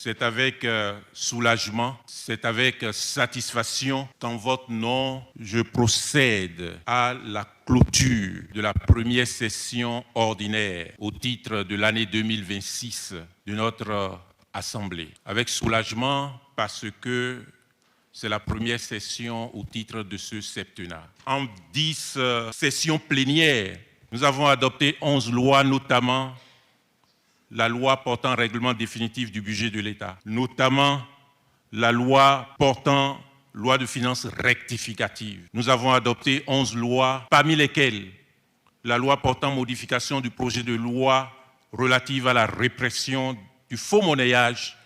C'est avec soulagement, c'est avec satisfaction qu'en votre nom, je procède à la clôture de la première session ordinaire au titre de l'année 2026 de notre Assemblée. Avec soulagement parce que c'est la première session au titre de ce septennat. En 10 sessions plénières, nous avons adopté 11 lois, notamment la loi portant règlement définitif du budget de l'État, notamment la loi portant loi de finances rectificative. Nous avons adopté 11 lois, parmi lesquelles la loi portant modification du projet de loi relative à la répression du faux monnayage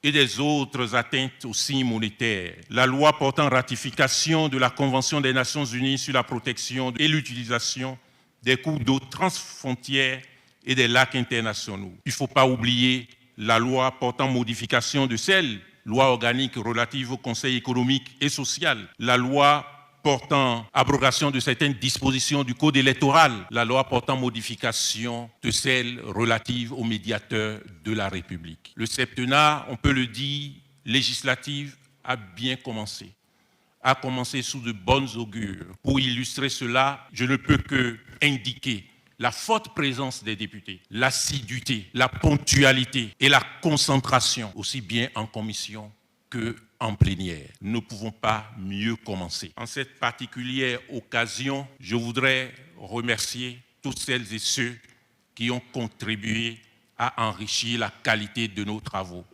et des autres atteintes aux signes monétaires, la loi portant ratification de la Convention des Nations Unies sur la protection et l'utilisation des cours d'eau transfrontières et des lacs internationaux. Il ne faut pas oublier la loi portant modification de celle loi organique relative au Conseil économique et social, la loi portant abrogation de certaines dispositions du Code électoral, la loi portant modification de celle relative au médiateur de la République. Le septennat, on peut le dire, législatif a bien commencé. A commencé sous de bonnes augures. Pour illustrer cela, je ne peux que indiquer la forte présence des députés, l'assiduité, la ponctualité et la concentration, aussi bien en commission qu'en plénière. Nous ne pouvons pas mieux commencer. En cette particulière occasion, je voudrais remercier toutes celles et ceux qui ont contribué à enrichir la qualité de nos travaux.